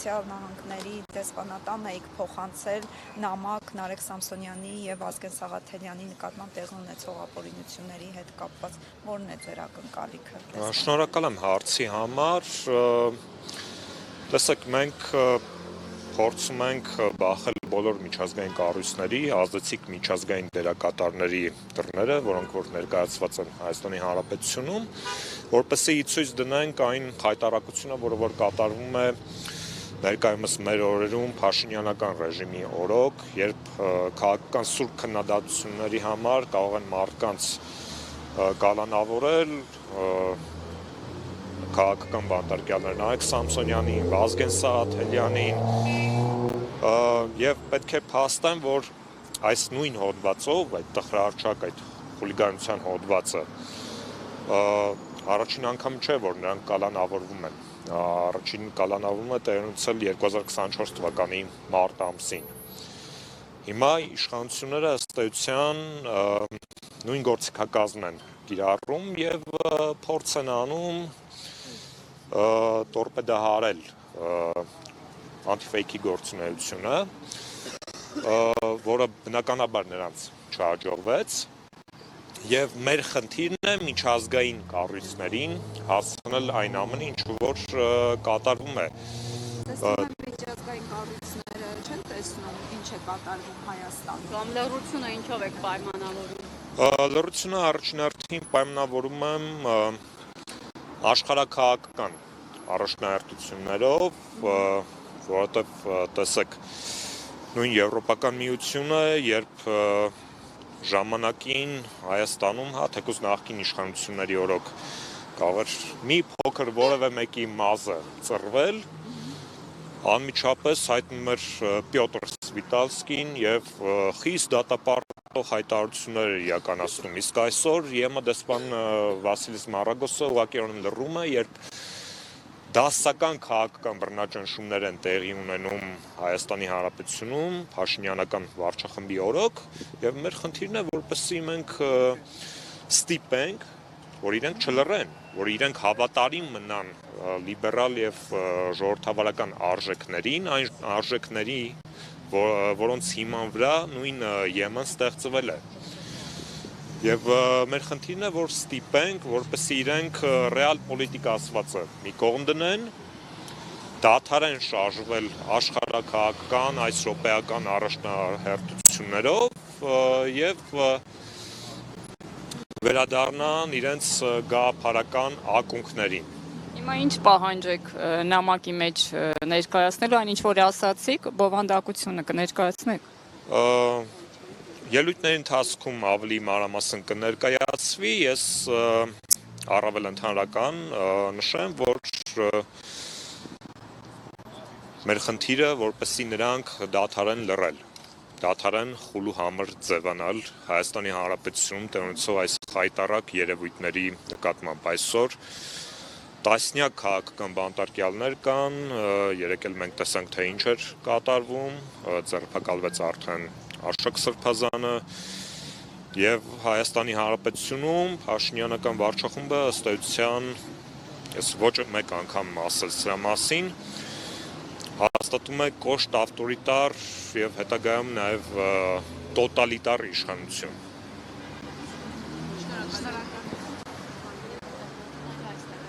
Նահանգների դեսպանատանը եք փոխանցել նամակ Նարեկ Սամսոնյանի եւ Վազգեն Սաղաթելյանի նկատմամբ տեղի ունեցող ապօրինությունների հետ կապված, որն է ձեր ակնկալիքը։ Շնորհակալ եմ հարցի համար։ Տեսեք, մենք փորձում ենք բախել բոլոր միջազգային կառույցների, ազդեցիկ միջազգային դերակատարների դռները, որոնք որ ներկայացված են Հայաստանի Հանրապետությունում, որպեսզի ցույց դնենք այն հայտարարությունը, որը որ կատարվում է ներկայումս մեր օրերում Փաշինյանական ռեժիմի օրոք, երբ քաղաքական սուր քննադատությունների համար կարող են մարդկանց կալանավորել քաղաքական բանտարկյալներ Նարեկ Սամսոնյանին, Վազգեն Սաղաթելյանին, եւ պետք է փաստեմ, որ այս նույն հոդվածով, այդ տխրահարչակ, այդ խուլիգանության հոդվածը առաջին անգամ չէ, որ նրանք կալանավորվում են։ Առաջին կալանավորումը տեղի ունեցել 2024 թվականի մարտ ամսին։ Հիմա իշխանությունները ըստ էության նույն գործիքակազմն են կիրառում եւ փորձ են անում տորպեդահարել անտիֆեյքի գործունեությունը, որը բնականաբար նրանց չհաջողվեց, եւ մեր խնդիրն է միջազգային կառույցներին հասցնել այն ամենը, ինչ որ կատարվում է։ Միջազգային կառույցները չեն տեսնում ինչ է կատարվում Հայաստանում։ Կամ լռությունը ինչով եք պայմանավորում։ Լռությունը առաջնահերթին պայմանավորում եմ աշխարհաքաղաքական առաջնահերթություններով, որովհետև տեսեք, նույն Եվրոպական միությունը, երբ ժամանակին Հայաստանում, թեկուզ նախկին իշխանությունների օրոք կարող էր մի փոքր որևէ մեկի մազը ծռվել, անմիջապես հայտնում էր Պյոտր Սվիտալսկին եւ խիստ դատապարտող հայտարարություններ էր իրականացնում։ Իսկ այսօր ԵՄ դեսպան Վասիլիս Մարագոսը ուղղակի լռում է, երբ դասական քաղաքական բռնաճնշումներ են տեղի ունենում Հայաստանի Հանրապետությունում Փաշինյանական վարչախմբի օրոք, եւ մեր խնդիրն է, որպեսզի մենք ստիպենք, որ իրենք չլռեն, որ իրենք հավատարիմ մնան լիբերալ եւ ժողովրդավարական արժեքներին, այն արժեքների, որոնց հիման վրա նույն ԵՄ-ն ստեղծվել է։ Եվ մեր խնդիրն է, որ ստիպենք, որպեսզի իրենք ռեալ պոլիտիկա ասվածը մի կողմ դնեն, դադարեն շարժվել աշխարհաքաղաքական, այս րոպեական առաջնահերթություններով եւ վերադառնան իրենց գաղափարական ակունքներին։ Հիմա ինչ պահանջեք նամակի մեջ ներկայացնելու, այն ինչ որ ասացիք, բովանդակությունը կներկայացնեք։ Ելույթների ընթացքում ավելի մանրամասն կներկայացվի, ես առավել ընդհանրական նշեմ, որ մեր խնդիրը, որպեսզի նրանք դադարեն լռել, դադարեն խուլ ու համր ձևանալ Հայաստանի Հանրապետությունում տեղնուցող այս խայտառակ երևույթների նկատմամբ։ Այսօր տասնյակ քաղաքական բանտարկյալներ կան, երեկ էլ մենք տեսանք, թե ինչ էր կատարվում, ձերբակալվեց արդեն Արշակ Սրբազանը, եւ Հայաստանի Հանրապետությունում Փաշինյանական վարչախումբը ըստ էության, ես ոչ մեկ անգամ ասել սրա մասին, հաստատում է կոշտ ավտորիտար եւ հետագայում նաեւ տոտալիտար իշխանություն։